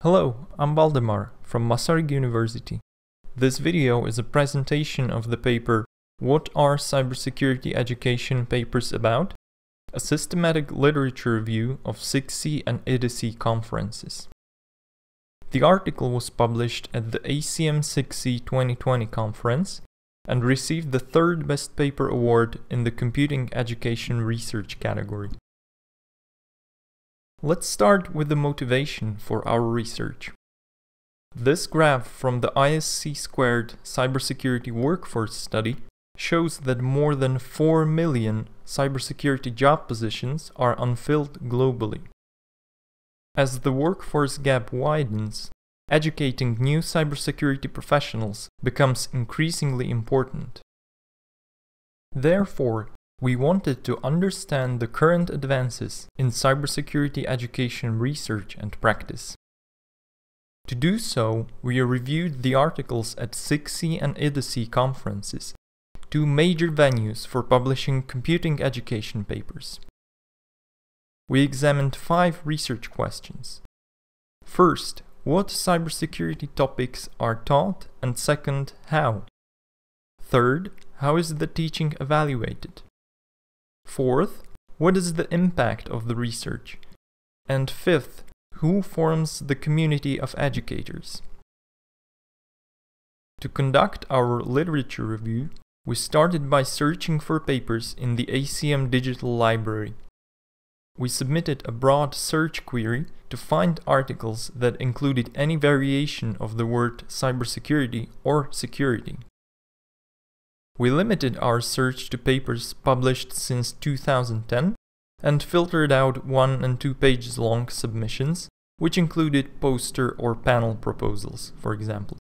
Hello, I'm Valdemar from Masaryk University. This video is a presentation of the paper What are Cybersecurity Education Papers About? A systematic literature review of SIGCSE and ITiCSE Conferences. The article was published at the ACM SIGCSE 2020 conference and received the third Best Paper Award in the Computing Education Research category. Let's start with the motivation for our research. This graph from the ISC² Cybersecurity Workforce Study shows that more than 4 million cybersecurity job positions are unfilled globally. As the workforce gap widens, educating new cybersecurity professionals becomes increasingly important. Therefore, we wanted to understand the current advances in cybersecurity education research and practice. To do so, we reviewed the articles at SIGCSE and ITiCSE Conferences, two major venues for publishing computing education papers. We examined 5 research questions. First, what cybersecurity topics are taught, and second, how? Third, how is the teaching evaluated? Fourth, what is the impact of the research? And fifth, who forms the community of educators? To conduct our literature review, we started by searching for papers in the ACM Digital Library. We submitted a broad search query to find articles that included any variation of the word cybersecurity or security. We limited our search to papers published since 2010 and filtered out 1 and 2 pages long submissions, which included poster or panel proposals, for example.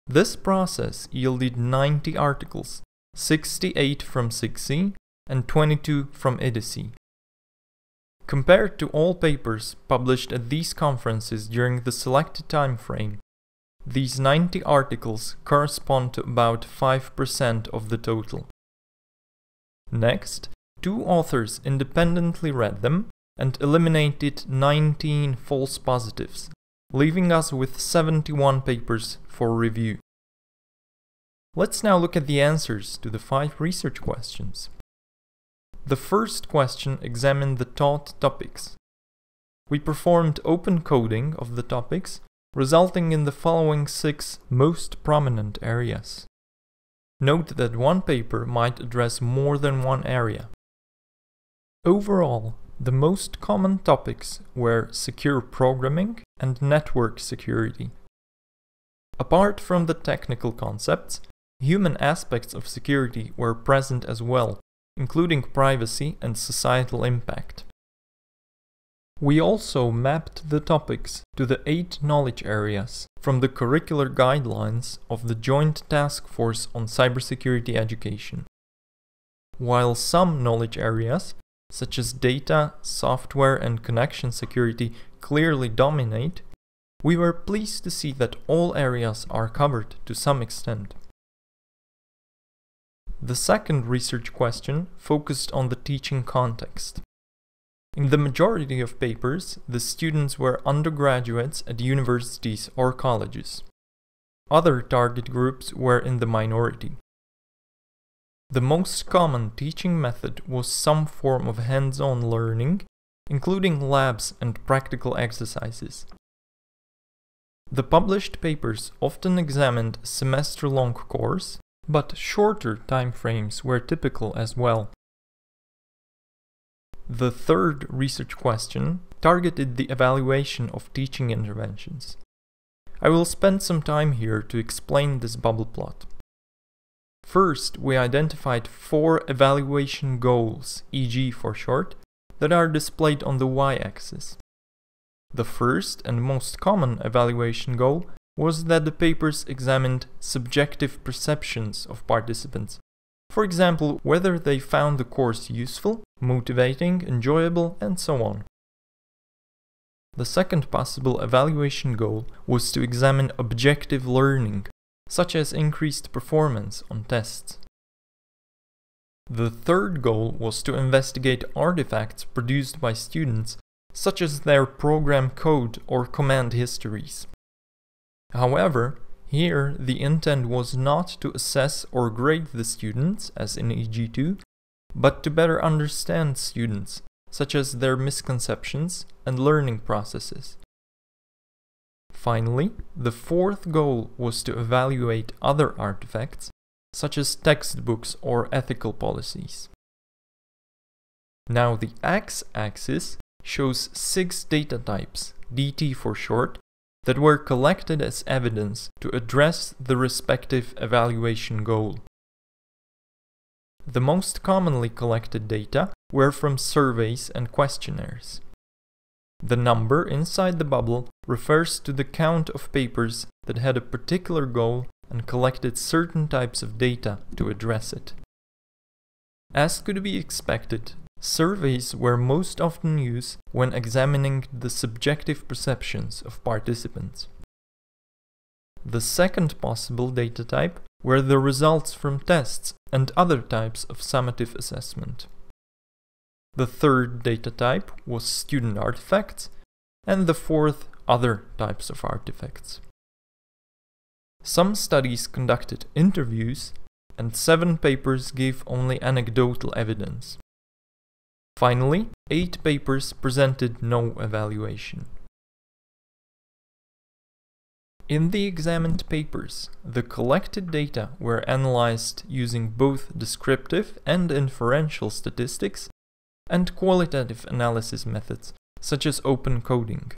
This process yielded 90 articles, 68 from SIGCSE and 22 from ITiCSE. Compared to all papers published at these conferences during the selected time frame, these 90 articles correspond to about 5% of the total. Next, 2 authors independently read them and eliminated 19 false positives, leaving us with 71 papers for review. Let's now look at the answers to the 5 research questions. The first question examined the taught topics. We performed open coding of the topics, resulting in the following 6 most prominent areas. Note that one paper might address more than one area. Overall, the most common topics were secure programming and network security. Apart from the technical concepts, human aspects of security were present as well, including privacy and societal impact. We also mapped the topics to the 8 knowledge areas from the curricular guidelines of the Joint Task Force on Cybersecurity Education. While some knowledge areas, such as data, software and connection security, clearly dominate, we were pleased to see that all areas are covered to some extent. The second research question focused on the teaching context. In the majority of papers, the students were undergraduates at universities or colleges. Other target groups were in the minority. The most common teaching method was some form of hands-on learning, including labs and practical exercises. The published papers often examined a semester-long course, but shorter time frames were typical as well. The third research question targeted the evaluation of teaching interventions. I will spend some time here to explain this bubble plot. First, we identified 4 evaluation goals, EG for short, that are displayed on the y-axis. The first and most common evaluation goal was that the papers examined subjective perceptions of participants. For example, whether they found the course useful, motivating, enjoyable, and so on. The second possible evaluation goal was to examine objective learning, such as increased performance on tests. The third goal was to investigate artifacts produced by students such as their program code or command histories. However, here the intent was not to assess or grade the students, as in EG2, but to better understand students, such as their misconceptions and learning processes. Finally, the fourth goal was to evaluate other artifacts, such as textbooks or ethical policies. Now the x-axis shows 6 data types, DT for short, that were collected as evidence to address the respective evaluation goal. The most commonly collected data were from surveys and questionnaires. The number inside the bubble refers to the count of papers that had a particular goal and collected certain types of data to address it. As could be expected, surveys were most often used when examining the subjective perceptions of participants. The second possible data type were the results from tests and other types of summative assessment. The third data type was student artifacts, and the fourth other types of artifacts. Some studies conducted interviews, and 7 papers gave only anecdotal evidence. Finally, 8 papers presented no evaluation. In the examined papers, the collected data were analyzed using both descriptive and inferential statistics and qualitative analysis methods, such as open coding.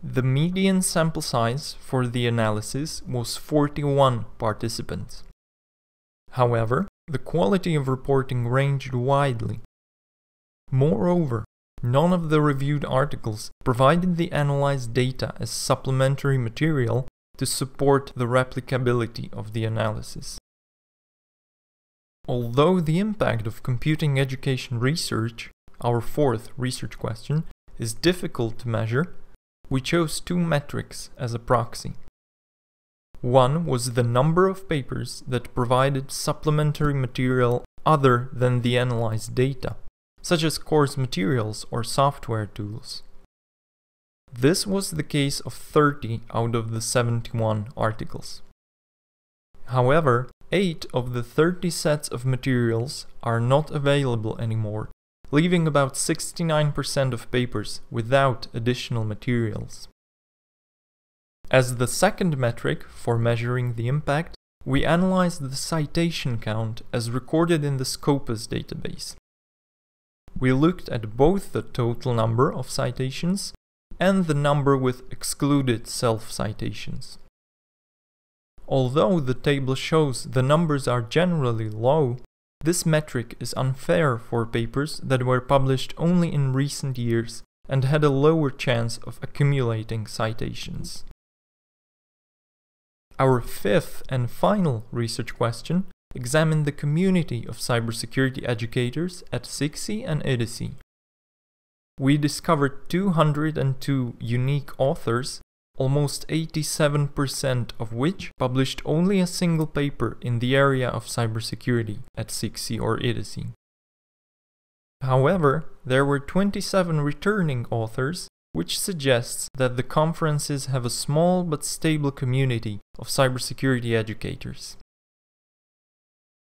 The median sample size for the analysis was 41 participants. However, the quality of reporting ranged widely. Moreover, none of the reviewed articles provided the analyzed data as supplementary material to support the replicability of the analysis. Although the impact of computing education research, our fourth research question, is difficult to measure, we chose 2 metrics as a proxy. One was the number of papers that provided supplementary material other than the analyzed data, such as course materials or software tools. This was the case of 30 out of the 71 articles. However, 8 of the 30 sets of materials are not available anymore, leaving about 69% of papers without additional materials. As the second metric for measuring the impact, we analyzed the citation count as recorded in the Scopus database. We looked at both the total number of citations and the number with excluded self-citations. Although the table shows the numbers are generally low, this metric is unfair for papers that were published only in recent years and had a lower chance of accumulating citations. Our fifth and final research question examined the community of cybersecurity educators at SIGCSE and ITiCSE. We discovered 202 unique authors, almost 87% of which published only a single paper in the area of cybersecurity at SIGCSE or ITiCSE. However, there were 27 returning authors, which suggests that the conferences have a small but stable community of cybersecurity educators.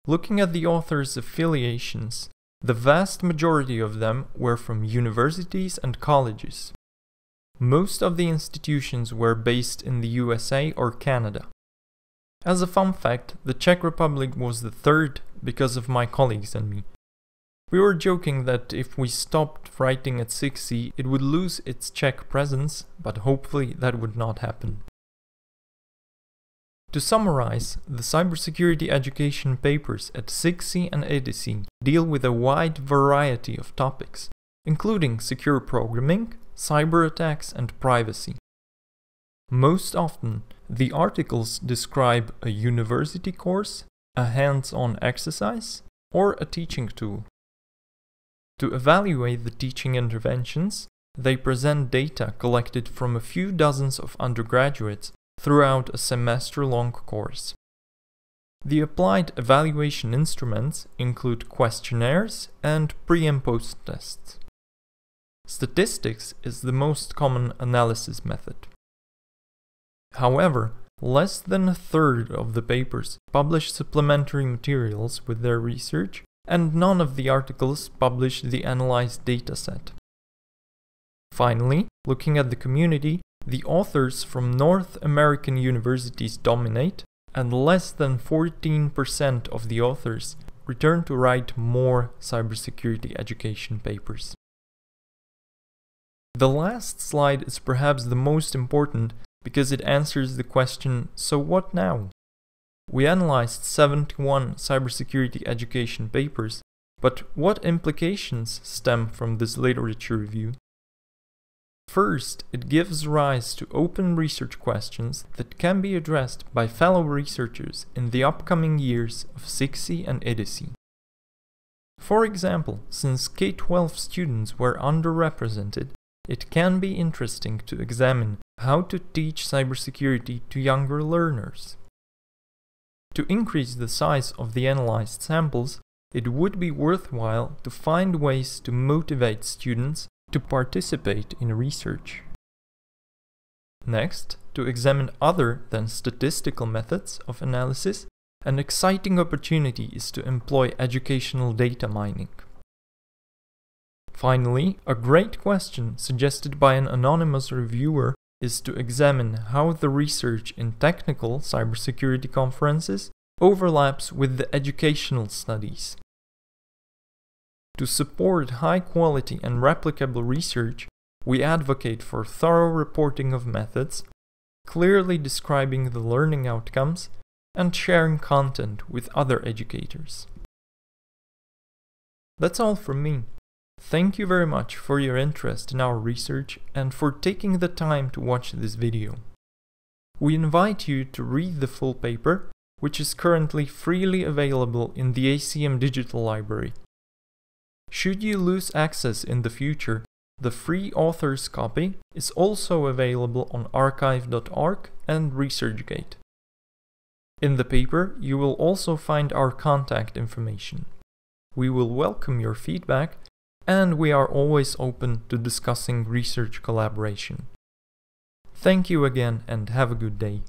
Looking at the authors' affiliations, the vast majority of them were from universities and colleges. Most of the institutions were based in the USA or Canada. As a fun fact, the Czech Republic was the third because of my colleagues and me. We were joking that if we stopped writing at SIGCSE, it would lose its Czech presence, but hopefully that would not happen. To summarize, the cybersecurity education papers at SIGCSE and ITiCSE deal with a wide variety of topics, including secure programming, cyber attacks, and privacy. Most often, the articles describe a university course, a hands-on exercise, or a teaching tool. To evaluate the teaching interventions, they present data collected from a few dozens of undergraduates throughout a semester-long course. The applied evaluation instruments include questionnaires and pre- and post-tests. Statistics is the most common analysis method. However, less than a third of the papers publish supplementary materials with their research, and none of the articles publish the analyzed dataset. Finally, looking at the community, the authors from North American universities dominate, and less than 14% of the authors return to write more cybersecurity education papers. The last slide is perhaps the most important because it answers the question, so what now? We analyzed 71 cybersecurity education papers, but what implications stem from this literature review? First, it gives rise to open research questions that can be addressed by fellow researchers in the upcoming years of SIGCSE and ITiCSE. For example, since K-12 students were underrepresented, it can be interesting to examine how to teach cybersecurity to younger learners. To increase the size of the analyzed samples, it would be worthwhile to find ways to motivate students to participate in research. Next, to examine other than statistical methods of analysis, an exciting opportunity is to employ educational data mining. Finally, a great question suggested by an anonymous reviewer is to examine how the research in technical cybersecurity conferences overlaps with the educational studies. To support high-quality and replicable research, we advocate for thorough reporting of methods, clearly describing the learning outcomes, and sharing content with other educators. That's all from me. Thank you very much for your interest in our research and for taking the time to watch this video. We invite you to read the full paper, which is currently freely available in the ACM Digital Library. Should you lose access in the future, the free author's copy is also available on archive.org and ResearchGate. In the paper, you will also find our contact information. We will welcome your feedback, and we are always open to discussing research collaboration. Thank you again and have a good day.